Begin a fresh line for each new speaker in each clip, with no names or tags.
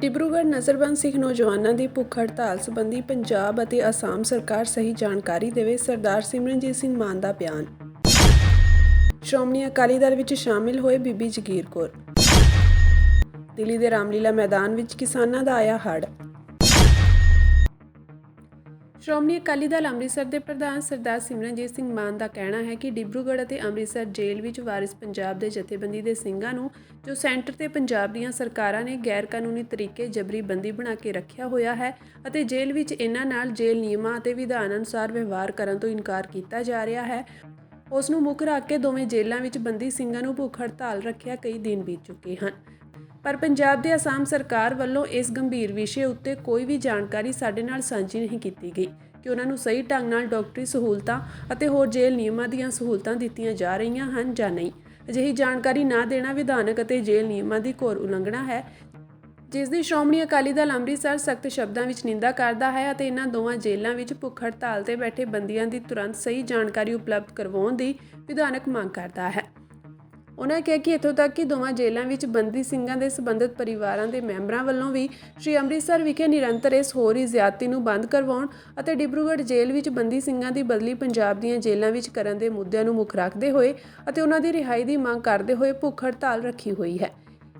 ਡਿਬਰੂਗੜ੍ਹ ਨਜ਼ਰਬੰਦ ਸਿੱਖ ਨੌਜਵਾਨਾਂ ਦੀ ਭੁੱਖ ਹੜਤਾਲ ਸੰਬੰਧੀ ਪੰਜਾਬ ਅਤੇ ਅਸਾਮ ਸਰਕਾਰ ਸਹੀ ਜਾਣਕਾਰੀ ਦੇਵੇ। ਸਰਦਾਰ ਸਿਮਰਨਜੀਤ ਸਿੰਘ ਮਾਨ ਦਾ ਬਿਆਨ। ਸ਼੍ਰੋਮਣੀ ਅਕਾਲੀ ਦਲ ਵਿੱਚ ਸ਼ਾਮਿਲ ਹੋਏ ਬੀਬੀ ਜਗੀਰ ਕੌਰ। ਦਿੱਲੀ ਦੇ ਰਾਮਲੀਲਾ ਮੈਦਾਨ ਵਿੱਚ ਕਿਸਾਨਾਂ ਦਾ ਆਇਆ ਹੜ੍ਹ। ਸ਼੍ਰੋਮਣੀ ਅਕਾਲੀ ਦਲ ਅੰਮ੍ਰਿਤਸਰ ਦੇ ਪ੍ਰਧਾਨ ਸਰਦਾਰ ਸਿਮਰਨਜੀਤ ਸਿੰਘ ਮਾਨ ਦਾ ਕਹਿਣਾ ਹੈ ਕਿ ਡਿਬਰੂਗੜ੍ਹ ਅਤੇ ਅੰਮ੍ਰਿਤਸਰ ਜੇਲ੍ਹ ਵਿੱਚ ਵਾਰਿਸ ਪੰਜਾਬ ਦੇ ਜਥੇਬੰਦੀ ਦੇ ਸਿੰਘਾਂ ਨੂੰ ਜੋ ਸੈਂਟਰ ਤੇ ਪੰਜਾਬ ਦੀਆਂ ਸਰਕਾਰਾਂ ਨੇ ਗੈਰ ਕਾਨੂੰਨੀ ਤਰੀਕੇ ਜਬਰੀ ਬੰਦੀ ਬਣਾ ਕੇ ਰੱਖਿਆ ਹੋਇਆ ਹੈ ਅਤੇ ਜੇਲ੍ਹ ਵਿੱਚ ਇਹਨਾਂ ਨਾਲ ਜੇਲ੍ਹ ਨਿਯਮਾਂ ਅਤੇ ਵਿਧਾਨ ਅਨੁਸਾਰ ਵਿਵਹਾਰ ਕਰਨ ਤੋਂ ਇਨਕਾਰ ਕੀਤਾ ਜਾ ਰਿਹਾ ਹੈ, ਉਸ ਨੂੰ ਮੁੱਖ ਰੱਖ ਕੇ ਦੋਵੇਂ ਜੇਲ੍ਹਾਂ ਵਿੱਚ ਬੰਦੀ ਸਿੰਘਾਂ ਨੂੰ ਭੁੱਖ ਹੜਤਾਲ ਰੱਖਿਆ ਕਈ ਦਿਨ ਬੀਤ ਚੁੱਕੇ ਹਨ। ਪਰ ਪੰਜਾਬ ਤੇ ਅਸਾਮ ਸਰਕਾਰ ਵੱਲੋਂ ਇਸ ਗੰਭੀਰ ਵਿਸ਼ੇ ਉੱਤੇ ਕੋਈ ਵੀ ਜਾਣਕਾਰੀ ਸਾਡੇ ਨਾਲ ਸਾਂਝੀ ਨਹੀਂ ਕੀਤੀ ਗਈ ਕਿ ਉਹਨਾਂ ਨੂੰ ਸਹੀ ਢੰਗ ਨਾਲ ਡਾਕਟਰੀ ਸਹੂਲਤਾਂ ਅਤੇ ਹੋਰ ਜੇਲ੍ਹ ਨਿਯਮਾਂ ਦੀਆਂ ਸਹੂਲਤਾਂ ਦਿੱਤੀਆਂ ਜਾ ਰਹੀਆਂ ਹਨ ਜਾਂ ਨਹੀਂ। ਅਜਿਹੀ ਜਾਣਕਾਰੀ ਨਾ ਦੇਣਾ ਵਿਧਾਨਕ ਅਤੇ ਜੇਲ੍ਹ ਨਿਯਮਾਂ ਦੀ ਘੋਰ ਉਲੰਘਣਾ ਹੈ, ਜਿਸ ਦੀ ਸ਼੍ਰੋਮਣੀ ਅਕਾਲੀ ਦਲ ਅੰਮ੍ਰਿਤਸਰ ਸਖਤ ਸ਼ਬਦਾਂ ਵਿੱਚ ਨਿੰਦਾ ਕਰਦਾ ਹੈ ਅਤੇ ਇਹਨਾਂ ਦੋਵਾਂ ਜੇਲ੍ਹਾਂ ਵਿੱਚ ਭੁੱਖ ਹੜਤਾਲ ਤੇ ਬੈਠੇ ਬੰਦੀਆਂ ਦੀ ਤੁਰੰਤ ਸਹੀ ਜਾਣਕਾਰੀ ਉਪਲਬਧ ਕਰਵਾਉਣ ਦੀ ਵਿਧਾਨਕ ਮੰਗ ਕਰਦਾ ਹੈ। ਉਨ੍ਹਾਂ ਕਿਹਾ ਕਿ ਇੱਥੋਂ ਤੱਕ ਕਿ ਦੋਵਾਂ ਜੇਲ੍ਹਾਂ ਵਿੱਚ ਬੰਦੀ ਸਿੰਘਾਂ ਦੇ ਸਬੰਧਤ ਪਰਿਵਾਰਾਂ ਦੇ ਮੈਂਬਰਾਂ ਵੱਲੋਂ ਵੀ ਸ਼੍ਰੀ ਅੰਮ੍ਰਿਤਸਰ ਵਿਖੇ ਨਿਰੰਤਰ ਇਸ ਹੋ ਰਹੀ ਜ਼ਿਆਦਤੀ ਨੂੰ ਬੰਦ ਕਰਵਾਉਣ ਅਤੇ ਡਿਬਰੂਗੜ੍ਹ ਜੇਲ੍ਹ ਵਿੱਚ ਬੰਦੀ ਸਿੰਘਾਂ ਦੀ ਬਦਲੀ ਪੰਜਾਬ ਦੀਆਂ ਜੇਲ੍ਹਾਂ ਵਿੱਚ ਕਰਨ ਦੇ ਮੁੱਦਿਆਂ ਨੂੰ ਮੁੱਖ ਰੱਖਦੇ ਹੋਏ ਅਤੇ ਉਹਨਾਂ ਦੀ ਰਿਹਾਈ ਦੀ ਮੰਗ ਕਰਦੇ ਹੋਏ ਭੁੱਖ ਹੜਤਾਲ ਰੱਖੀ ਹੋਈ ਹੈ।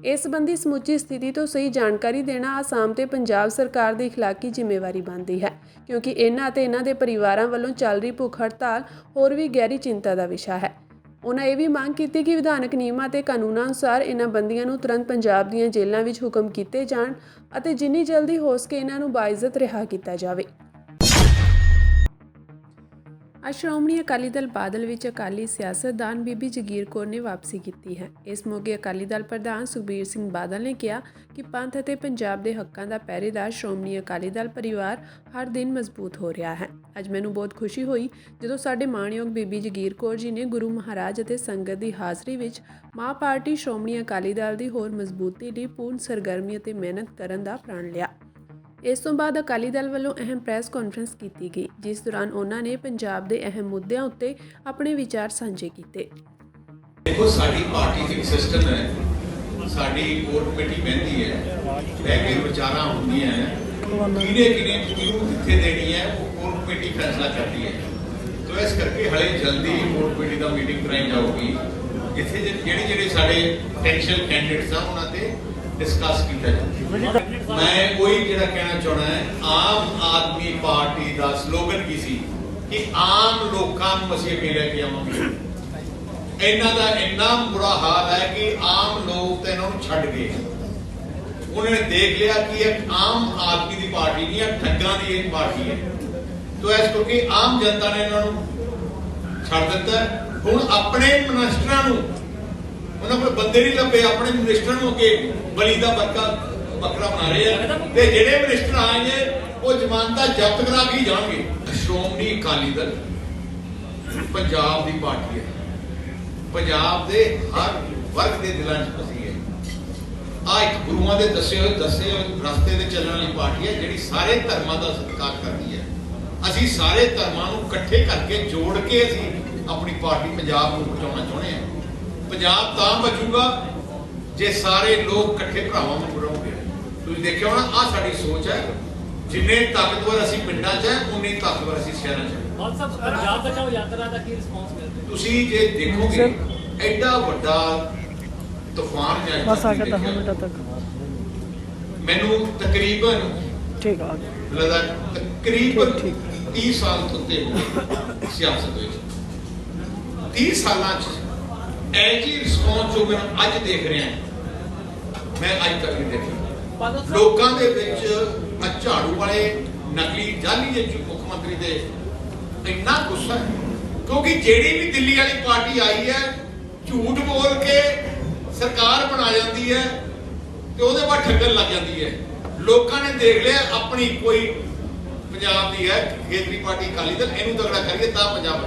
ਇਸ ਸੰਬੰਧੀ ਸਮੁੱਚੀ ਸਥਿਤੀ ਤੋਂ ਸਹੀ ਜਾਣਕਾਰੀ ਦੇਣਾ ਅਸਾਮ ਤੇ ਪੰਜਾਬ ਸਰਕਾਰ ਦੀ ਇਖਲਾਕੀ ਜ਼ਿੰਮੇਵਾਰੀ ਬਣਦੀ ਹੈ, ਕਿਉਂਕਿ ਇਹਨਾਂ ਅਤੇ ਇਹਨਾਂ ਦੇ ਪਰਿਵਾਰਾਂ ਵੱਲੋਂ ਚੱਲ ਰਹੀ ਭੁੱਖ ਹੜਤਾਲ ਹੋਰ ਵੀ ਗਹਿਰੀ ਚਿੰਤਾ ਦਾ ਵਿਸ਼ਾ ਹੈ। ਉਨ੍ਹਾਂ ਇਹ ਵੀ ਮੰਗ ਕੀਤੀ ਕਿ ਵਿਧਾਨਕ ਨਿਯਮਾਂ ਅਤੇ ਕਾਨੂੰਨਾਂ ਅਨੁਸਾਰ ਇਹਨਾਂ ਬੰਦੀਆਂ ਨੂੰ ਤੁਰੰਤ ਪੰਜਾਬ ਦੀਆਂ ਜੇਲ੍ਹਾਂ ਵਿੱਚ ਹੁਕਮ ਕੀਤੇ ਜਾਣ ਅਤੇ ਜਿੰਨੀ ਜਲਦੀ ਹੋ ਸਕੇ ਇਹਨਾਂ ਨੂੰ ਬਾਇਜ਼ਤ ਰਿਹਾ ਕੀਤਾ ਜਾਵੇ। ਅੱਜ ਸ਼੍ਰੋਮਣੀ ਅਕਾਲੀ ਦਲ ਬਾਦਲ ਵਿੱਚ ਅਕਾਲੀ ਸਿਆਸਤਦਾਨ ਬੀਬੀ ਜਗੀਰ ਕੌਰ ਨੇ ਵਾਪਸੀ ਕੀਤੀ ਹੈ। ਇਸ ਮੌਕੇ ਅਕਾਲੀ ਦਲ ਪ੍ਰਧਾਨ ਸੁਖਬੀਰ ਸਿੰਘ ਬਾਦਲ ਨੇ ਕਿਹਾ ਕਿ ਪੰਥ ਅਤੇ ਪੰਜਾਬ ਦੇ ਹੱਕਾਂ ਦਾ ਪਹਿਰੇਦਾਰ ਸ਼੍ਰੋਮਣੀ ਅਕਾਲੀ ਦਲ ਪਰਿਵਾਰ ਹਰ ਦਿਨ ਮਜ਼ਬੂਤ ਹੋ ਰਿਹਾ ਹੈ। ਅੱਜ ਮੈਨੂੰ ਬਹੁਤ ਖੁਸ਼ੀ ਹੋਈ ਜਦੋਂ ਸਾਡੇ ਮਾਣਯੋਗ ਬੀਬੀ ਜਗੀਰ ਕੌਰ ਜੀ ਨੇ ਗੁਰੂ ਮਹਾਰਾਜ ਅਤੇ ਸੰਗਤ ਦੀ ਹਾਜ਼ਰੀ ਵਿੱਚ ਮਾਂ ਪਾਰਟੀ ਸ਼੍ਰੋਮਣੀ ਅਕਾਲੀ ਦਲ ਦੀ ਹੋਰ ਮਜ਼ਬੂਤੀ ਲਈ ਪੂਰਨ ਸਰਗਰਮੀ ਅਤੇ ਮਿਹਨਤ ਕਰਨ ਦਾ ਪ੍ਰਣ ਲਿਆ। ਇਸ ਤੋਂ ਬਾਅਦ ਅਕਾਲੀ ਦਲ ਵੱਲੋਂ ਅਹਿਮ ਪ੍ਰੈਸ ਕਾਨਫਰੰਸ ਕੀਤੀ ਗਈ, ਜਿਸ ਦੌਰਾਨ ਉਹਨਾਂ ਨੇ ਪੰਜਾਬ ਦੇ ਅਹਿਮ ਮੁੱਦਿਆਂ ਉੱਤੇ ਆਪਣੇ ਵਿਚਾਰ ਸਾਂਝੇ ਕੀਤੇ।
ਦੇਖੋ, ਸਾਡੀ ਪਾਰਟੀ ਦੀ ਸਿਸਟਮ ਹੈ, ਸਾਡੀ ਕੋਰ ਕਮੇਟੀ ਬਹਿੰਦੀ ਹੈ, ਲੈ ਕੇ ਵਿਚਾਰਾਂ ਹੁੰਦੀਆਂ ਹੈ, ਕਿਹਨੇ ਕਿਹਨੂੰ ਕਿੱਥੇ ਦੇਣੀ ਹੈ ਉਹ ਕੋਰ ਕਮੇਟੀ ਫੈਸਲਾ ਕਰਦੀ ਹੈ। ਸੋ ਇਸ ਕਰਕੇ ਹਲੇ ਜਲਦੀ ਕੋਰ ਕਮੇਟੀ ਦਾ ਮੀਟਿੰਗ ਕਰਾਈ ਜਾਊਗੀ, ਜਿੱਥੇ ਜਿਹੜੇ ਸਾਡੇ ਪੋਟੈਂਸ਼ੀਅਲ ਕੈਂਡੀਡੇਟਸ ਆ ਉਹਨਾਂ ਤੇ डिस्कस किया जाए। मैं कोई ਜਿਹੜਾ ਕਹਿਣਾ ਚਾਹਣਾ ਹੈ, ਆਮ ਆਦਮੀ ਪਾਰਟੀ ਦਾ ਸਲੋਗਨ ਕੀ ਸੀ ਕਿ ਆਮ ਲੋਕਾਂ ਨੂੰ ਅਸੀਂ ਅੱਗੇ ਲੈ ਕੇ ਆਵਾਂਗੇ। ਇਹਨਾਂ ਦਾ ਇੰਨਾ ਬੁਰਾ ਹਾਲ ਹੈ ਕਿ ਆਮ ਲੋਕ ਤਾਂ ਇਹਨਾਂ ਨੂੰ ਛੱਡ ਗਏ। ਉਹਨਾਂ ਨੇ ਦੇਖ ਲਿਆ ਕਿ ਇਹ ਆਮ ਆਦਮੀ ਦੀ ਪਾਰਟੀ ਨਹੀਂ ਹੈ, ਠੱਗਾਂ ਦੀ ਇਹ ਪਾਰਟੀ ਹੈ। ਤੋ ਇਸ ਕਰਕੇ ਆਮ ਜਨਤਾ ਨੇ ਇਹਨਾਂ ਨੂੰ ਛੱਡ ਦਿੱਤਾ। ਹੁਣ ਆਪਣੇ ਮਿਨਿਸਟਰਾਂ ਨੂੰ ਉਹਨਾਂ ਕੋਲ ਬੰਦੇ ਨਹੀਂ ਲੱਭੇ, ਆਪਣੇ ਮਿਨਿਸਟਰ ਨੂੰ ਅੱਗੇ ਬਲੀ ਦਾ ਬੱਕਰਾ ਬਣਾ ਰਹੇ ਆ ਤੇ ਜਿਹੜੇ ਮਿਨਿਸਟਰ ਆਏ ਨੇ ਉਹ ਜ਼ਮਾਨਤਾਂ ਜ਼ਬਤ ਕਰਾ ਕੇ ਜਾਣਗੇ। ਸ਼੍ਰੋਮਣੀ ਅਕਾਲੀ ਦਲ ਪੰਜਾਬ ਦੀ ਪਾਰਟੀ ਹੈ, ਪੰਜਾਬ ਦੇ ਹਰ ਵਰਗ ਦੇ ਦਿਲਾਂ 'ਚ ਵਸੀ ਹੈ। ਆ ਇੱਕ ਗੁਰੂਆਂ ਦੇ ਦੱਸੇ ਹੋਏ ਰਸਤੇ ਤੇ ਚੱਲਣ ਵਾਲੀ ਪਾਰਟੀ ਹੈ, ਜਿਹੜੀ ਸਾਰੇ ਧਰਮਾਂ ਦਾ ਸਤਿਕਾਰ ਕਰਦੀ ਹੈ। ਅਸੀਂ ਸਾਰੇ ਧਰਮਾਂ ਨੂੰ ਇਕੱਠੇ ਕਰਕੇ ਜੋੜ ਕੇ ਅਸੀਂ ਆਪਣੀ ਪਾਰਟੀ ਪੰਜਾਬ ਨੂੰ ਬਚਾਉਣਾ ਚਾਹੁੰਦੇ ਹਾਂ। ਪੰਜਾਬ ਤਾਂ ਬਚੂਗਾ ਜੇ ਸਾਰੇ ਲੋਕ ਇਕੱਠੇ ਭਰਾਵਾਂ ਨੂੰ ਬਣਾਉਣਗੇ। ਤੁਸੀਂ ਦੇਖਿਆ ਹੋਣਾ, ਆਹ ਸਾਡੀ ਸੋਚ ਹੈ। ਜਿੰਨੇ ਤਾਕਤਵਰ ਅਸੀਂ ਪਿੰਡਾਂ 'ਚ ਹੈ, ਉਨੇ ਤਾਕਤਵਰ ਅਸੀਂ ਸ਼ਹਿਰਾਂ 'ਚ ਹੈ।
ਪੰਜਾਬ ਬਚਾਓ ਯਾਤਰਾ ਦਾ ਕੀ ਰਿਸਪੌਂਸ ਮਿਲਦਾ?
ਤੁਸੀਂ ਜੇ ਦੇਖੋਗੇ ਐਡਾ ਵੱਡਾ ਤੂਫਾਨ ਮੈਨੂੰ ਤਕਰੀਬਨ ਤਕਰੀਬਨ 30 ਸਾਲ ਤੋਂ ਉੱਤੇ ਹੋ ਗਏ ਸਿਆਸਤ ਵਿੱਚ। 30 ਸਾਲਾਂ 'ਚ ਐਜੀ ਰਿਸਪੌਂਸ ਜੋ ਮੈਂ ਅੱਜ ਦੇਖ ਰਿਹਾ, ਮੈਂ ਅੱਜ ਤੱਕ ਨਹੀਂ ਦੇਖੀ। ਲੋਕਾਂ ਦੇ ਵਿੱਚ ਝਾੜੂ ਵਾਲੇ ਨਕਲੀ ਜਾਲੀ ਦੇ ਮੁੱਖ ਮੰਤਰੀ ਦੇ ਇੰਨਾ ਗੁੱਸਾ ਹੈ, ਕਿਉਂਕਿ ਜਿਹੜੀ ਵੀ ਦਿੱਲੀ ਵਾਲੀ ਪਾਰਟੀ ਆਈ ਹੈ ਝੂਠ ਬੋਲ ਕੇ ਸਰਕਾਰ ਬਣਾ ਜਾਂਦੀ ਹੈ ਤੇ ਉਹਦੇ ਬਾਅਦ ਠੱਗਣ ਲੱਗ ਜਾਂਦੀ ਹੈ। ਲੋਕਾਂ ਨੇ ਦੇਖ ਲਿਆ ਆਪਣੀ ਕੋਈ ਪੰਜਾਬ ਦੀ ਹੈ ਖੇਤਰੀ ਪਾਰਟੀ ਅਕਾਲੀ ਦਲ, ਇਹਨੂੰ ਤਗੜਾ ਕਰੀਏ ਤਾਂ ਪੰਜਾਬ।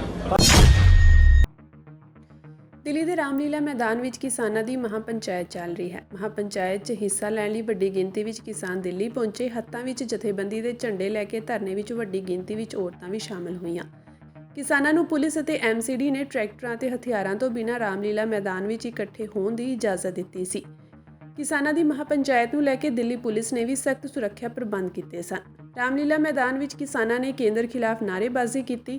ਦਿੱਲੀ ਦੇ ਰਾਮਲੀਲਾ ਮੈਦਾਨ ਵਿੱਚ ਕਿਸਾਨਾਂ ਦੀ ਮਹਾਪੰਚਾਇਤ ਚੱਲ ਰਹੀ ਹੈ। ਮਹਾਪੰਚਾਇਤ 'ਚ ਹਿੱਸਾ ਲੈਣ ਲਈ ਵੱਡੀ ਗਿਣਤੀ ਵਿੱਚ ਕਿਸਾਨ ਦਿੱਲੀ ਪਹੁੰਚੇ। ਹੱਥਾਂ ਵਿੱਚ ਜਥੇਬੰਦੀ ਦੇ ਝੰਡੇ ਲੈ ਕੇ ਧਰਨੇ ਵਿੱਚ ਵੱਡੀ ਗਿਣਤੀ ਵਿੱਚ ਔਰਤਾਂ ਵੀ ਸ਼ਾਮਲ ਹੋਈਆਂ। ਕਿਸਾਨਾਂ ਨੂੰ ਪੁਲਿਸ ਅਤੇ ਐਮਸੀਡੀ ਨੇ ਟਰੈਕਟਰਾਂ ਅਤੇ ਹਥਿਆਰਾਂ ਤੋਂ ਬਿਨਾਂ ਰਾਮਲੀਲਾ ਮੈਦਾਨ ਵਿੱਚ ਇਕੱਠੇ ਹੋਣ ਦੀ ਇਜਾਜ਼ਤ ਦਿੱਤੀ ਸੀ। ਕਿਸਾਨਾਂ ਦੀ ਮਹਾਪੰਚਾਇਤ ਨੂੰ ਲੈ ਕੇ ਦਿੱਲੀ ਪੁਲਿਸ ਨੇ ਵੀ ਸਖਤ ਸੁਰੱਖਿਆ ਪ੍ਰਬੰਧ ਕੀਤੇ ਸਨ। ਰਾਮਲੀਲਾ ਮੈਦਾਨ ਵਿੱਚ ਕਿਸਾਨਾਂ ਨੇ ਕੇਂਦਰ ਖਿਲਾਫ ਨਾਅਰੇਬਾਜ਼ੀ ਕੀਤੀ।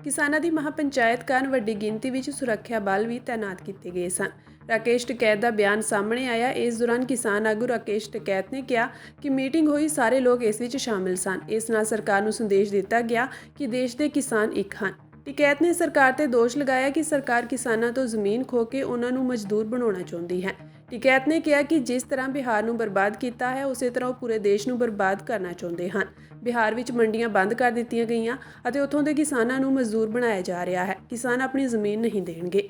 ਕਿਸਾਨਾਂ ਦੀ ਮਹਾਪੰਚਾਇਤ ਕਾਰਨ ਵੱਡੀ ਗਿਣਤੀ ਵਿੱਚ ਸੁਰੱਖਿਆ ਬਲ ਵੀ ਤਾਇਨਾਤ ਕੀਤੇ ਗਏ ਸਨ। ਰਾਕੇਸ਼ ਟਕੈਤ ਦਾ ਬਿਆਨ ਸਾਹਮਣੇ ਆਇਆ। ਇਸ ਦੌਰਾਨ ਕਿਸਾਨ ਆਗੂ ਰਾਕੇਸ਼ ਟਕੈਤ ਨੇ ਕਿਹਾ ਕਿ ਮੀਟਿੰਗ ਹੋਈ ਸਾਰੇ ਲੋਕ ਇਸ ਵਿੱਚ ਸ਼ਾਮਿਲ ਸਨ। ਇਸ ਨਾਲ ਸਰਕਾਰ ਨੂੰ ਸੰਦੇਸ਼ ਦਿੱਤਾ ਗਿਆ ਕਿ ਦੇਸ਼ ਦੇ ਕਿਸਾਨ ਇੱਕ ਹਨ। ਟਕੈਤ ਨੇ ਸਰਕਾਰ ਤੇ ਦੋਸ਼ ਲਗਾਇਆ ਕਿ ਸਰਕਾਰ ਕਿਸਾਨਾਂ ਤੋਂ ਜ਼ਮੀਨ ਖੋਹ ਕੇ ਉਹਨਾਂ ਨੂੰ ਮਜ਼ਦੂਰ ਬਣਾਉਣਾ ਚਾਹੁੰਦੀ ਹੈ। ਟਕੈਤ ਨੇ ਕਿਹਾ ਕਿ ਜਿਸ ਤਰ੍ਹਾਂ ਬਿਹਾਰ ਨੂੰ ਬਰਬਾਦ ਕੀਤਾ ਹੈ ਉਸੇ ਤਰ੍ਹਾਂ ਉਹ ਪੂਰੇ ਦੇਸ਼ ਨੂੰ ਬਰਬਾਦ ਕਰਨਾ ਚਾਹੁੰਦੇ ਹਨ। ਬਿਹਾਰ ਵਿੱਚ ਮੰਡੀਆਂ ਬੰਦ ਕਰ ਦਿੱਤੀਆਂ ਗਈਆਂ ਅਤੇ ਉੱਥੋਂ ਦੇ ਕਿਸਾਨਾਂ ਨੂੰ ਮਜ਼ਦੂਰ ਬਣਾਇਆ ਜਾ ਰਿਹਾ ਹੈ। ਕਿਸਾਨ ਆਪਣੀ ਜ਼ਮੀਨ नहीं देंगे।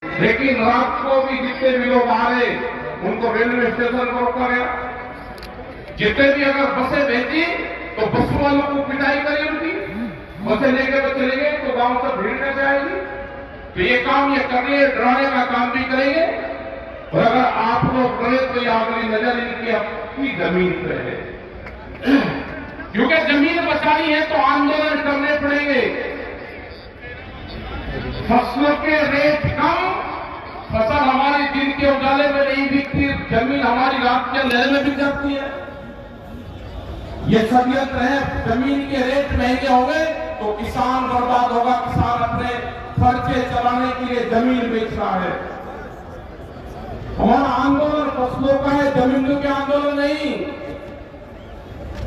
लेकिन रात को भी जितने भी लोग आ रहे उनको रेलवे स्टेशन पर रोका गया। जितने भी अगर बसें भेजी तो बस वालों को पिटाई करी उनकी, बसें लेके तो चले गए तो गांव से भीड़ कैसे आएगी। तो ये काम ये कर रहे हैं, डराने का काम भी करेंगे। और अगर आप लोग करे तो ये आपकी नजर इनकी अपनी जमीन पे है, क्योंकि जमीन बचानी है तो आंदोलन करने पड़ेंगे। फसलों के रेट कम, फसल हमारी दिन के उजाले में नहीं बिकती, जमीन हमारी रात के अंधेरे में बिक जाती है। ये षड्यंत्र है। जमीन के रेट महंगे हो गए तो किसान बर्बाद होगा। किसान अपने खर्चे चलाने के लिए जमीन बेच रहा है। हमारा आंदोलन फसलों का है, जमीनों के आंदोलन नहीं।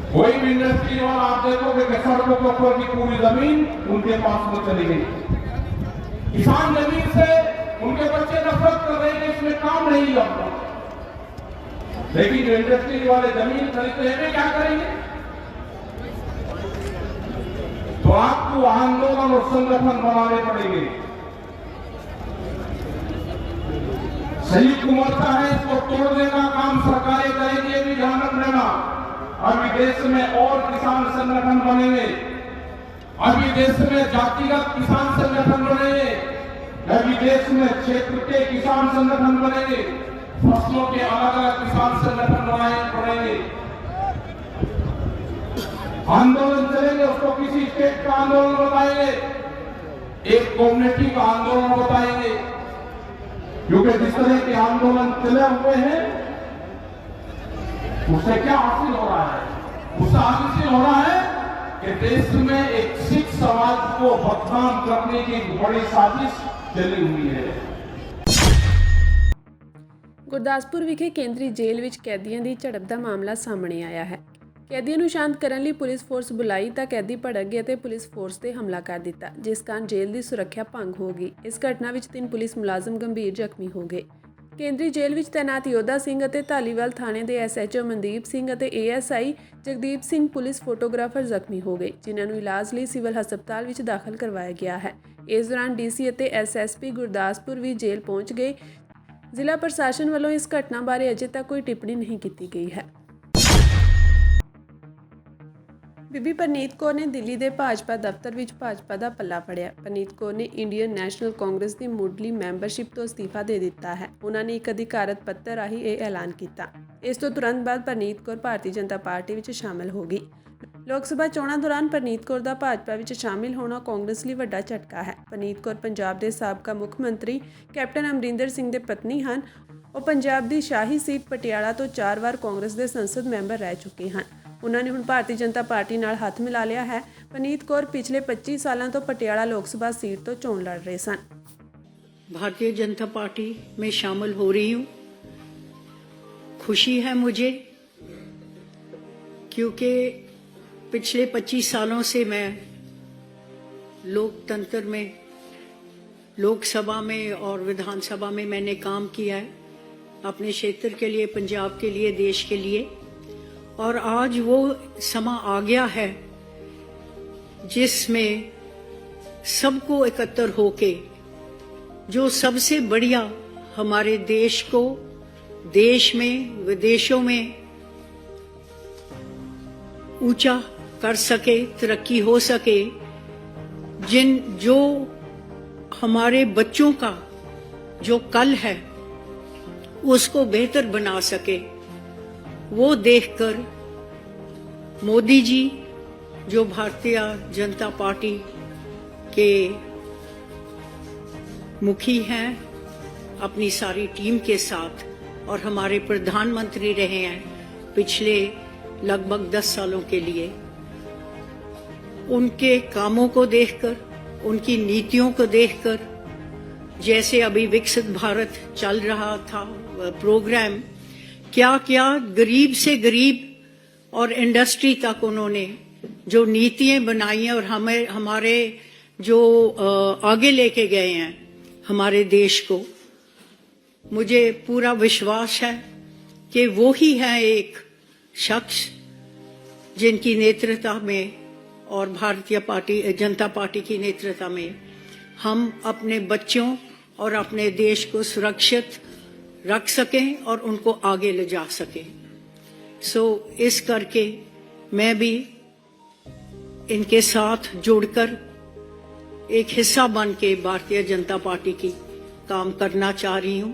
कोई भी इंडस्ट्री वाला आप देखोगे कि सड़कों के ऊपर की पूरी जमीन उनके पास में चली गई। किसान जमीन से उनके बच्चे नफरत कर रहे हैं, इसमें काम नहीं लगता। लेकिन जो इंडस्ट्री वाले जमीन खरीदते हैं वे क्या करेंगे। तो आपको आंदोलन और संगठन बनाने पड़ेंगे। संयुक्त मोर्चा है, इसको तोड़ने का काम सरकारें करेंगी, ये भी ध्यान रखना। अभी देश में और किसान संगठन बनेंगे, अभी देश में जातिगत किसान संगठन बनेंगे, अभी देश में क्षेत्र के किसान संगठन बनेंगे, फसलों के अलग अलग किसान संगठन बनेंगे। आंदोलन चलेंगे, उसको किसी स्टेट का आंदोलन बताएंगे, एक कम्युनिटी का आंदोलन बताएंगे। क्योंकि जिस तरह के आंदोलन चले हुए हैं उससे क्या हासिल हो रहा है, उससे हासिल हो रहा है कि देश में एक सिख समाज को बदनाम करने की बड़ी साजिश चली हुई है।
ਗੁਰਦਾਸਪੁਰ ਵਿਖੇ ਕੇਂਦਰੀ ਜੇਲ੍ਹ ਵਿੱਚ ਕੈਦੀਆਂ ਦੀ ਝੜਪ ਦਾ ਮਾਮਲਾ ਸਾਹਮਣੇ ਆਇਆ ਹੈ। ਕੈਦੀਆਂ ਨੂੰ ਸ਼ਾਂਤ ਕਰਨ ਲਈ ਪੁਲਿਸ ਫੋਰਸ ਬੁਲਾਈ ਤਾਂ ਕੈਦੀ ਭੜਕ ਗਏ ਅਤੇ ਪੁਲਿਸ ਫੋਰਸ ਤੇ ਹਮਲਾ ਕਰ ਦਿੱਤਾ, ਜਿਸ ਕਾਰਨ ਜੇਲ੍ਹ ਦੀ ਸੁਰੱਖਿਆ ਭੰਗ ਹੋ ਗਈ। ਇਸ ਘਟਨਾ ਵਿੱਚ 3 ਪੁਲਿਸ ਮੁਲਾਜ਼ਮ ਗੰਭੀਰ ਜ਼ਖਮੀ ਹੋ ਗਏ। ਕੇਂਦਰੀ ਜੇਲ੍ਹ ਵਿੱਚ ਤੈਨਾਤ ਯੋਧਾ ਸਿੰਘ ਅਤੇ ਧਾਲੀਵਾਲ ਥਾਣੇ ਦੇ SHO ਮਨਦੀਪ ਸਿੰਘ ਅਤੇ ASI Jagdeep Singh police photographer ਜ਼ਖਮੀ ਹੋ ਗਏ, ਜਿਨ੍ਹਾਂ ਨੂੰ ਇਲਾਜ ਲਈ ਸਿਵਲ ਹਸਪਤਾਲ ਵਿੱਚ ਦਾਖਲ ਕਰਵਾਇਆ ਗਿਆ ਹੈ। ਇਸ ਦੌਰਾਨ DC ਅਤੇ SSP ਗੁਰਦਾਸਪੁਰ ਵੀ ਜੇਲ੍ਹ ਪਹੁੰਚ ਗਏ। ਜ਼ਿਲ੍ਹਾ ਪ੍ਰਸ਼ਾਸਨ ਵੱਲੋਂ ਇਸ ਘਟਨਾ ਬਾਰੇ ਅਜੇ ਤੱਕ ਕੋਈ ਟਿੱਪਣੀ ਨਹੀਂ ਕੀਤੀ ਗਈ ਹੈ। ਬੀਬੀ ਪਰਨੀਤ ਕੌਰ ਨੇ ਦਿੱਲੀ ਦੇ ਭਾਜਪਾ ਦਫ਼ਤਰ ਵਿੱਚ ਭਾਜਪਾ ਦਾ ਪੱਲਾ ਫੜਿਆ। ਪਰਨੀਤ ਕੌਰ ਨੇ ਇੰਡੀਅਨ ਨੈਸ਼ਨਲ ਕਾਂਗਰਸ ਦੀ ਮੁੱਢਲੀ ਮੈਂਬਰਸ਼ਿਪ ਤੋਂ ਅਸਤੀਫਾ ਦੇ ਦਿੱਤਾ ਹੈ। ਉਹਨਾਂ ਨੇ ਇੱਕ ਅਧਿਕਾਰਤ ਪੱਤਰ ਰਾਹੀਂ ਇਹ ਐਲਾਨ ਕੀਤਾ। ਇਸ ਤੋਂ ਤੁਰੰਤ ਬਾਅਦ ਪਰਨੀਤ ਕੌਰ ਭਾਰਤੀ ਜਨਤਾ ਪਾਰਟੀ ਵਿੱਚ ਸ਼ਾਮਲ ਹੋ ਗਈ। ਲੋਕ ਸਭਾ ਚੋਣਾਂ ਦੌਰਾਨ ਪਰਨੀਤ ਕੌਰ ਦਾ ਭਾਜਪਾ ਵਿੱਚ ਸ਼ਾਮਿਲ ਹੋਣਾ ਕਾਂਗਰਸ ਲਈ ਵੱਡਾ ਝਟਕਾ ਹੈ। ਪਰਨੀਤ ਕੌਰ ਪੰਜਾਬ ਦੇ ਸਾਬਕਾ ਮੁੱਖ ਮੰਤਰੀ ਕੈਪਟਨ ਅਮਰਿੰਦਰ ਸਿੰਘ ਦੇ ਪਤਨੀ ਹਨ। ਉਹ ਪੰਜਾਬ ਦੀ ਸ਼ਾਹੀ ਸੀਟ ਪਟਿਆਲਾ ਤੋਂ 4 ਵਾਰ ਕਾਂਗਰਸ ਦੇ ਸੰਸਦ ਮੈਂਬਰ ਰਹਿ ਚੁੱਕੇ ਹਨ। ਉਹਨਾਂ ਨੇ ਹੁਣ ਭਾਰਤੀ ਜਨਤਾ ਪਾਰਟੀ ਨਾਲ ਹੱਥ ਮਿਲਾ ਲਿਆ ਹੈ। ਪਰਨੀਤ ਕੌਰ ਪਿਛਲੇ 25 ਸਾਲਾਂ ਤੋਂ ਪਟਿਆਲਾ ਲੋਕ ਸਭਾ ਸੀਟ ਤੋਂ ਚੋਣ ਲੜ ਰਹੇ ਸਨ।
भारतीय जनता पार्टी में शामिल हो रही हूँ। खुशी है मुझे, क्योंकि पिछले 25 सालों से मैं लोकतंत्र में, लोकसभा में और विधानसभा में मैंने काम किया है अपने क्षेत्र के लिए, पंजाब के लिए, देश के लिए। और आज वो समा आ गया है जिसमें सबको एकत्र होके जो सबसे बढ़िया हमारे देश को, देश में विदेशों में ऊंचा कर सके, तरक्की हो सके, जो हमारे बच्चों का जो कल है उसको बेहतर बना सके, वो देखकर मोदी जी जो भारतीय जनता पार्टी के मुखी हैं, अपनी सारी टीम के साथ और हमारे प्रधानमंत्री रहे हैं पिछले लगभग 10 सालों के लिए, उनके कामों को देखकर, उनकी नीतियों को देखकर, जैसे अभी विकसित भारत चल रहा था प्रोग्राम, क्या क्या गरीब से गरीब और इंडस्ट्री तक उन्होंने जो नीतियां बनाई हैं और हमारे जो आगे लेके गए हैं हमारे देश को, मुझे पूरा विश्वास है कि वो ही है एक शख्स जिनकी नेतृत्व में और भारतीय जनता पार्टी की नेतृत्व में हम अपने बच्चों और अपने देश को सुरक्षित रख सकें और उनको आगे ले जा सकें। इस करके मैं भी इनके साथ जुड़कर एक हिस्सा बन के भारतीय जनता पार्टी की काम करना चाह रही हूं।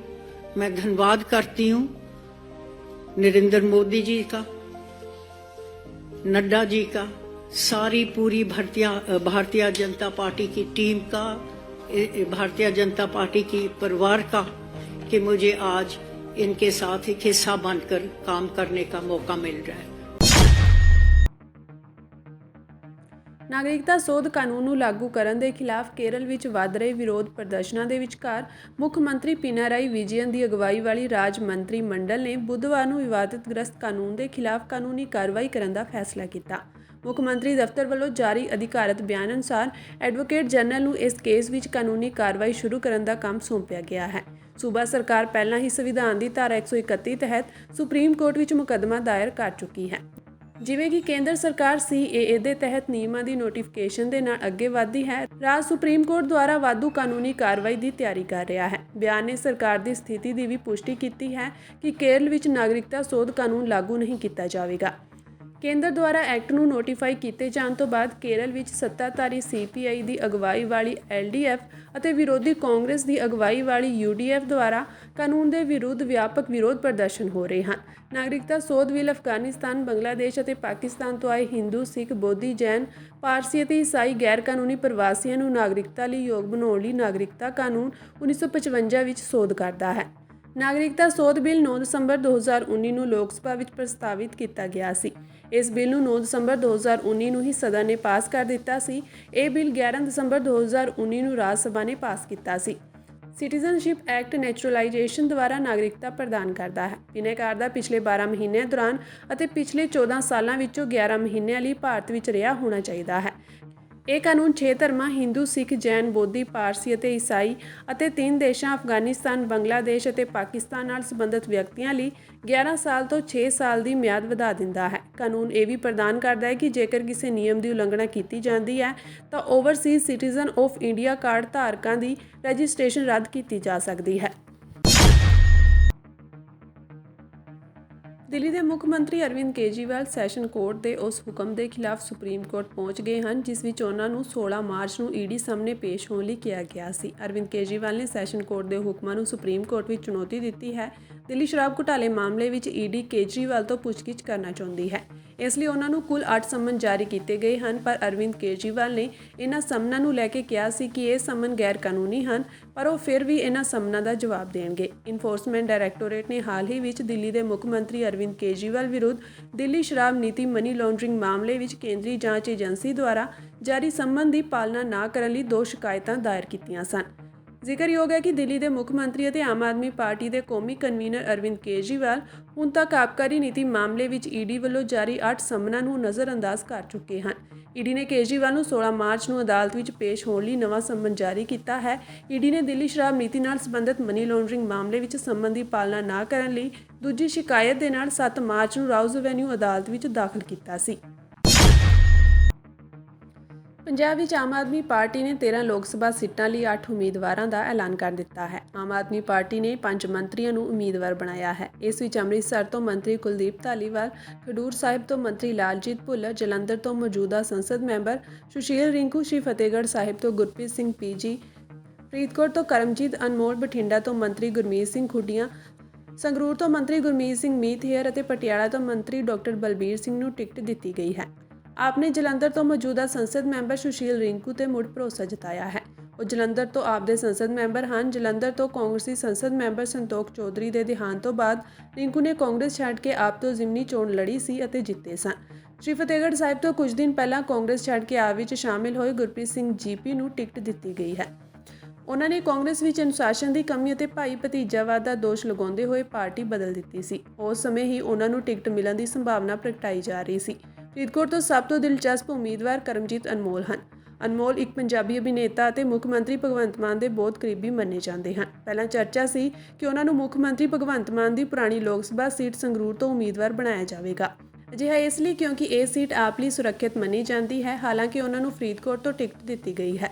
मैं धन्यवाद करती हूं नरेंद्र मोदी जी का, नड्डा जी का, सारी पूरी भारतीय जनता पार्टी की टीम का, भारतीय जनता पार्टी की परिवार का, कि मुझे आज इनके साथ एक हिस्सा बनकर काम करने का मौका मिल रहा है।
ਨਾਗਰਿਕਤਾ ਸੋਧ ਕਾਨੂੰਨ ਨੂੰ ਲਾਗੂ ਕਰਨ ਦੇ ਖਿਲਾਫ ਕੇਰਲ ਵਿੱਚ ਵੱਧ ਰਹੇ ਵਿਰੋਧ ਪ੍ਰਦਰਸ਼ਨਾਂ ਦੇ ਵਿਚਕਾਰ ਮੁੱਖ ਮੰਤਰੀ ਪਿਨਾਰਾਈ ਵਿਜਯਨ ਦੀ ਅਗਵਾਈ ਵਾਲੀ ਰਾਜ ਮੰਤਰੀ ਮੰਡਲ ਨੇ ਬੁੱਧਵਾਰ ਨੂੰ ਵਿਵਾਦਿਤਗ੍ਰਸਤ ਕਾਨੂੰਨ ਦੇ ਖਿਲਾਫ ਕਾਨੂੰਨੀ ਕਾਰਵਾਈ ਕਰਨ ਦਾ ਫੈਸਲਾ ਕੀਤਾ। ਮੁੱਖ ਮੰਤਰੀ ਦਫ਼ਤਰ ਵੱਲੋਂ ਜਾਰੀ ਅਧਿਕਾਰਤ ਬਿਆਨ ਅਨੁਸਾਰ ਐਡਵੋਕੇਟ ਜਨਰਲ ਨੂੰ ਇਸ ਕੇਸ ਵਿੱਚ ਕਾਨੂੰਨੀ ਕਾਰਵਾਈ ਸ਼ੁਰੂ ਕਰਨ ਦਾ ਕੰਮ ਸੌਂਪਿਆ ਗਿਆ ਹੈ। ਸੂਬਾ ਸਰਕਾਰ ਪਹਿਲਾਂ ਹੀ ਸੰਵਿਧਾਨ ਦੀ ਧਾਰਾ 131 ਤਹਿਤ ਸੁਪਰੀਮ ਕੋਰਟ ਵਿੱਚ ਮੁਕੱਦਮਾ ਦਾਇਰ ਕਰ ਚੁੱਕੀ ਹੈ। ਜਿਵੇਂ ਕਿ ਕੇਂਦਰ ਸਰਕਾਰ CAA ਦੇ ਤਹਿਤ ਨਿਯਮਾਂ ਦੀ ਨੋਟੀਫਿਕੇਸ਼ਨ ਦੇ ਨਾਲ ਅੱਗੇ ਵਧਦੀ ਹੈ, ਰਾਜ ਸੁਪਰੀਮ ਕੋਰਟ ਦੁਆਰਾ ਵਾਧੂ ਕਾਨੂੰਨੀ ਕਾਰਵਾਈ ਦੀ ਤਿਆਰੀ ਕਰ ਰਿਹਾ ਹੈ। ਬਿਆਨ ਨੇ ਸਰਕਾਰ ਦੀ ਸਥਿਤੀ ਦੀ ਵੀ ਪੁਸ਼ਟੀ ਕੀਤੀ ਹੈ ਕਿ ਕੇਰਲ ਵਿੱਚ ਨਾਗਰਿਕਤਾ ਸੋਧ ਕਾਨੂੰਨ ਲਾਗੂ ਨਹੀਂ ਕੀਤਾ ਜਾਵੇਗਾ। ਕੇਂਦਰ ਦੁਆਰਾ ਐਕਟ ਨੂੰ ਨੋਟੀਫਾਈ ਕੀਤੇ ਜਾਣ ਤੋਂ ਬਾਅਦ ਕੇਰਲ ਵਿੱਚ ਸੱਤਾਧਾਰੀ CPI ਦੀ ਅਗਵਾਈ ਵਾਲੀ LDF ਅਤੇ ਵਿਰੋਧੀ ਕਾਂਗਰਸ ਦੀ ਅਗਵਾਈ ਵਾਲੀ UDF ਦੁਆਰਾ ਕਾਨੂੰਨ ਦੇ ਵਿਰੁੱਧ ਵਿਆਪਕ ਵਿਰੋਧ ਪ੍ਰਦਰਸ਼ਨ ਹੋ ਰਹੇ ਹਨ। ਨਾਗਰਿਕਤਾ ਸੋਧ ਬਿੱਲ ਅਫਗਾਨਿਸਤਾਨ, ਬੰਗਲਾਦੇਸ਼ ਅਤੇ ਪਾਕਿਸਤਾਨ ਤੋਂ ਆਏ ਹਿੰਦੂ, ਸਿੱਖ, ਬੋਧੀ, ਜੈਨ, ਪਾਰਸੀ ਅਤੇ ਈਸਾਈ ਗੈਰ ਕਾਨੂੰਨੀ ਪ੍ਰਵਾਸੀਆਂ ਨੂੰ ਨਾਗਰਿਕਤਾ ਲਈ ਯੋਗ ਬਣਾਉਣ ਲਈ ਨਾਗਰਿਕਤਾ ਕਾਨੂੰਨ 1955 ਵਿੱਚ ਸੋਧ ਕਰਦਾ ਹੈ। ਨਾਗਰਿਕਤਾ ਸੋਧ ਬਿੱਲ 9 ਦਸੰਬਰ 2019 ਨੂੰ ਲੋਕ ਸਭਾ ਵਿੱਚ ਪ੍ਰਸਤਾਵਿਤ ਕੀਤਾ ਗਿਆ ਸੀ। ਇਸ ਬਿੱਲ ਨੂੰ 9 ਦਸੰਬਰ 2019 ਨੂੰ ਹੀ ਸਦਨ ਨੇ ਪਾਸ ਕਰ ਦਿੱਤਾ ਸੀ। ਇਹ ਬਿੱਲ 11 ਦਸੰਬਰ 2019 ਨੂੰ ਰਾਜ ਸਭਾ ਨੇ ਪਾਸ ਕੀਤਾ ਸੀ। ਸਿਟੀਜ਼ਨਸ਼ਿਪ ਐਕਟ ਨੈਚੁਰਲਾਈਜੇਸ਼ਨ ਦੁਆਰਾ ਨਾਗਰਿਕਤਾ ਪ੍ਰਦਾਨ ਕਰਦਾ ਹੈ। ਬਿਨੈਕਾਰ ਦਾ ਪਿਛਲੇ 12 ਮਹੀਨਿਆਂ ਦੌਰਾਨ ਅਤੇ ਪਿਛਲੇ 14 ਸਾਲਾਂ ਵਿੱਚੋਂ 11 ਮਹੀਨਿਆਂ ਲਈ ਭਾਰਤ ਵਿੱਚ ਰਿਹਾ ਹੋਣਾ ਚਾਹੀਦਾ ਹੈ। ਇਹ ਕਾਨੂੰਨ 6 ਧਰਮਾਂ ਹਿੰਦੂ, ਸਿੱਖ, ਜੈਨ, ਬੋਧੀ, ਪਾਰਸੀ ਅਤੇ ਈਸਾਈ ਅਤੇ 3 ਦੇਸ਼ਾਂ ਅਫਗਾਨਿਸਤਾਨ, ਬੰਗਲਾਦੇਸ਼ ਅਤੇ ਪਾਕਿਸਤਾਨ ਨਾਲ ਸੰਬੰਧਿਤ ਵਿਅਕਤੀਆਂ ਲਈ 11 ਸਾਲ ਤੋਂ 6 ਸਾਲ ਦੀ ਮਿਆਦ ਵਧਾ ਦਿੰਦਾ ਹੈ। ਕਾਨੂੰਨ ਇਹ ਵੀ ਪ੍ਰਦਾਨ ਕਰਦਾ ਹੈ ਕਿ ਜੇਕਰ ਕਿਸੇ ਨਿਯਮ ਦੀ ਉਲੰਘਣਾ ਕੀਤੀ ਜਾਂਦੀ ਹੈ ਤਾਂ overseas citizen of India card ਧਾਰਕਾਂ ਦੀ ਰਜਿਸਟ੍ਰੇਸ਼ਨ ਰੱਦ ਕੀਤੀ ਜਾ ਸਕਦੀ ਹੈ। ਦਿੱਲੀ ਦੇ ਮੁੱਖ ਮੰਤਰੀ ਅਰਵਿੰਦ ਕੇਜਰੀਵਾਲ ਸੈਸ਼ਨ ਕੋਰਟ ਦੇ ਉਸ ਹੁਕਮ ਦੇ ਖਿਲਾਫ ਸੁਪਰੀਮ ਕੋਰਟ ਪਹੁੰਚ ਗਏ ਹਨ ਜਿਸ ਵਿੱਚ ਉਹਨਾਂ ਨੂੰ 16 ਮਾਰਚ ਨੂੰ ED ਸਾਹਮਣੇ ਪੇਸ਼ ਹੋਣ ਲਈ ਕਿਹਾ ਗਿਆ ਸੀ। ਅਰਵਿੰਦ ਕੇਜਰੀਵਾਲ ਨੇ ਸੈਸ਼ਨ ਕੋਰਟ ਦੇ ਹੁਕਮਾਂ ਨੂੰ ਸੁਪਰੀਮ ਕੋਰਟ ਵਿੱਚ ਚੁਣੌਤੀ ਦਿੱਤੀ ਹੈ। ਦਿੱਲੀ ਸ਼ਰਾਬ ਘੁਟਾਲੇ ਮਾਮਲੇ ਵਿੱਚ ED ਕੇਜਰੀਵਾਲ ਤੋਂ ਪੁੱਛਗਿੱਛ ਕਰਨਾ ਚਾਹੁੰਦੀ ਹੈ। ਇਸ ਲਈ ਉਹਨਾਂ ਨੂੰ ਕੁੱਲ 8 ਸੰਮਨ ਜਾਰੀ ਕੀਤੇ ਗਏ ਹਨ, ਪਰ ਅਰਵਿੰਦ ਕੇਜਰੀਵਾਲ ਨੇ ਇਹਨਾਂ ਸੰਮਨਾਂ ਨੂੰ ਲੈ ਕੇ ਕਿਹਾ ਸੀ ਕਿ ਇਹ ਸੰਮਨ ਗੈਰ ਕਾਨੂੰਨੀ ਹਨ, ਪਰ ਉਹ ਫਿਰ ਵੀ ਇਹਨਾਂ ਸੰਮਨਾਂ ਦਾ ਜਵਾਬ ਦੇਣਗੇ। ਇਨਫੋਰਸਮੈਂਟ ਡਾਇਰੈਕਟੋਰੇਟ ਨੇ ਹਾਲ ਹੀ ਵਿੱਚ ਦਿੱਲੀ ਦੇ ਮੁੱਖ ਮੰਤਰੀ ਅਰਵਿੰਦ ਕੇਜਰੀਵਾਲ ਵਿਰੁੱਧ ਦਿੱਲੀ ਸ਼ਰਾਬ ਨੀਤੀ ਮਨੀ ਲਾਂਡਰਿੰਗ ਮਾਮਲੇ ਵਿੱਚ ਕੇਂਦਰੀ ਜਾਂਚ ਏਜੰਸੀ ਦੁਆਰਾ ਜਾਰੀ ਸੰਮਨ ਦੀ ਪਾਲਣਾ ਨਾ ਕਰਨ ਲਈ 2 ਸ਼ਿਕਾਇਤਾਂ ਦਾਇਰ ਕੀਤੀਆਂ ਸਨ। ਜ਼ਿਕਰਯੋਗ ਹੈ ਕਿ ਦਿੱਲੀ ਦੇ ਮੁੱਖ ਮੰਤਰੀ ਅਤੇ ਆਮ ਆਦਮੀ ਪਾਰਟੀ ਦੇ ਕੌਮੀ ਕਨਵੀਨਰ ਅਰਵਿੰਦ ਕੇਜਰੀਵਾਲ ਹੁਣ ਤੱਕ ਆਬਕਾਰੀ ਨੀਤੀ ਮਾਮਲੇ ਵਿੱਚ ED ਵੱਲੋਂ ਜਾਰੀ 8 ਸੰਮਨਾਂ ਨੂੰ ਨਜ਼ਰਅੰਦਾਜ਼ ਕਰ ਚੁੱਕੇ ਹਨ। ED ਨੇ ਕੇਜਰੀਵਾਲ ਨੂੰ 16 ਮਾਰਚ ਨੂੰ ਅਦਾਲਤ ਵਿੱਚ ਪੇਸ਼ ਹੋਣ ਲਈ ਨਵਾਂ ਸੰਮਨ ਜਾਰੀ ਕੀਤਾ ਹੈ। ED ਨੇ ਦਿੱਲੀ ਸ਼ਰਾਬ ਨੀਤੀ ਨਾਲ ਸੰਬੰਧਿਤ ਮਨੀ ਲਾਂਡਰਿੰਗ ਮਾਮਲੇ ਵਿੱਚ ਸੰਮਨ ਦੀ ਪਾਲਣਾ ਨਾ ਕਰਨ ਲਈ ਦੂਜੀ ਸ਼ਿਕਾਇਤ ਦੇ ਨਾਲ 7 ਮਾਰਚ ਨੂੰ ਰਾਉਜ਼ ਐਵੇਨਿਊ ਅਦਾਲਤ ਵਿੱਚ ਦਾਖਲ ਕੀਤਾ ਸੀ। ਪੰਜਾਬ ਵਿੱਚ ਆਮ ਆਦਮੀ ਪਾਰਟੀ ਨੇ 13 ਲੋਕ ਸਭਾ ਸੀਟਾਂ ਲਈ 8 ਉਮੀਦਵਾਰਾਂ ਦਾ ਐਲਾਨ ਕਰ ਦਿੱਤਾ ਹੈ। ਆਮ ਆਦਮੀ ਪਾਰਟੀ ਨੇ 5 ਮੰਤਰੀਆਂ ਨੂੰ ਉਮੀਦਵਾਰ ਬਣਾਇਆ ਹੈ। ਇਸ ਵਿੱਚ ਅੰਮ੍ਰਿਤਸਰ ਤੋਂ ਮੰਤਰੀ ਕੁਲਦੀਪ ਧਾਲੀਵਾਲ, ਖਡੂਰ ਸਾਹਿਬ ਤੋਂ ਮੰਤਰੀ ਲਾਲਜੀਤ ਭੁੱਲਰ, ਜਲੰਧਰ ਤੋਂ ਮੌਜੂਦਾ ਸੰਸਦ ਮੈਂਬਰ ਸੁਸ਼ੀਲ ਰਿੰਕੂ, ਸ਼੍ਰੀ ਫਤਿਹਗੜ੍ਹ ਸਾਹਿਬ ਤੋਂ ਗੁਰਪ੍ਰੀਤ ਸਿੰਘ PG, ਫਰੀਦਕੋਟ ਤੋਂ ਕਰਮਜੀਤ ਅਨਮੋਲ, ਬਠਿੰਡਾ ਤੋਂ ਮੰਤਰੀ ਗੁਰਮੀਤ ਸਿੰਘ ਖੁੱਡੀਆਂ, ਸੰਗਰੂਰ ਤੋਂ ਮੰਤਰੀ ਗੁਰਮੀਤ ਸਿੰਘ ਮੀਤਹੇਅਰ ਅਤੇ ਪਟਿਆਲਾ ਤੋਂ ਮੰਤਰੀ ਡਾਕਟਰ ਬਲਬੀਰ ਸਿੰਘ ਨੂੰ ਟਿਕਟ ਦਿੱਤੀ ਗਈ ਹੈ। ਆਪ ਨੇ ਜਲੰਧਰ ਤੋਂ ਮੌਜੂਦਾ ਸੰਸਦ ਮੈਂਬਰ ਸੁਸ਼ੀਲ ਰਿੰਕੂ ਤੇ ਮੁੜ ਭਰੋਸਾ ਜਤਾਇਆ ਹੈ। ਉਹ ਜਲੰਧਰ ਤੋਂ ਆਪ ਦੇ ਸੰਸਦ ਮੈਂਬਰ ਹਨ। ਜਲੰਧਰ ਤੋਂ ਕਾਂਗਰਸੀ ਸੰਸਦ ਮੈਂਬਰ ਸੰਤੋਖ ਚੌਧਰੀ ਦੇ ਦੇਹਾਂਤ ਤੋਂ ਬਾਅਦ ਰਿੰਕੂ ਨੇ ਕਾਂਗਰਸ ਛੱਡ ਕੇ ਆਪ ਤੋਂ ਜ਼ਿਮਨੀ ਚੋਣ ਲੜੀ ਸੀ ਅਤੇ ਜਿੱਤੇ ਸਨ। ਸ਼੍ਰੀ ਫਤਿਹਗੜ੍ਹ ਸਾਹਿਬ ਤੋਂ ਕੁਝ ਦਿਨ ਪਹਿਲਾਂ ਕਾਂਗਰਸ ਛੱਡ ਕੇ ਆਪ ਵਿੱਚ ਸ਼ਾਮਿਲ ਹੋਏ ਗੁਰਪ੍ਰੀਤ ਸਿੰਘ ਜੀਪੀ ਨੂੰ ਟਿਕਟ ਦਿੱਤੀ ਗਈ ਹੈ। ਉਹਨਾਂ ਨੇ ਕਾਂਗਰਸ ਵਿੱਚ ਅਨੁਸ਼ਾਸਨ ਦੀ ਕਮੀ ਅਤੇ ਭਾਈ ਭਤੀਜਾਵਾਦ ਦਾ ਦੋਸ਼ ਲਗਾਉਂਦੇ ਹੋਏ ਪਾਰਟੀ ਬਦਲ ਦਿੱਤੀ ਸੀ। ਉਸ ਸਮੇਂ ਹੀ ਉਹਨਾਂ ਨੂੰ ਟਿਕਟ ਮਿਲਣ ਦੀ ਸੰਭਾਵਨਾ ਪ੍ਰਗਟਾਈ ਜਾ ਰਹੀ ਸੀ। ਫਰੀਦਕੋਟ ਤੋਂ ਸਭ ਤੋਂ ਦਿਲਚਸਪ ਉਮੀਦਵਾਰ ਕਰਮਜੀਤ ਅਨਮੋਲ ਹਨ। ਅਨਮੋਲ ਇੱਕ ਪੰਜਾਬੀ ਅਭਿਨੇਤਾ ਅਤੇ ਮੁੱਖ ਮੰਤਰੀ ਭਗਵੰਤ ਮਾਨ ਦੇ ਬਹੁਤ ਕਰੀਬੀ ਮੰਨੇ ਜਾਂਦੇ ਹਨ। ਪਹਿਲਾਂ ਚਰਚਾ ਸੀ ਕਿ ਉਹਨਾਂ ਨੂੰ ਮੁੱਖ ਮੰਤਰੀ ਭਗਵੰਤ ਮਾਨ ਦੀ ਪੁਰਾਣੀ ਲੋਕ ਸਭਾ ਸੀਟ ਸੰਗਰੂਰ ਤੋਂ ਉਮੀਦਵਾਰ ਬਣਾਇਆ ਜਾਵੇਗਾ। ਅਜਿਹਾ ਇਸ ਲਈ ਕਿਉਂਕਿ ਇਹ ਸੀਟ ਆਪ ਲਈ ਸੁਰੱਖਿਅਤ ਮੰਨੀ ਜਾਂਦੀ ਹੈ, ਹਾਲਾਂਕਿ ਉਹਨਾਂ ਨੂੰ ਫਰੀਦਕੋਟ ਤੋਂ ਟਿਕਟ ਦਿੱਤੀ ਗਈ ਹੈ।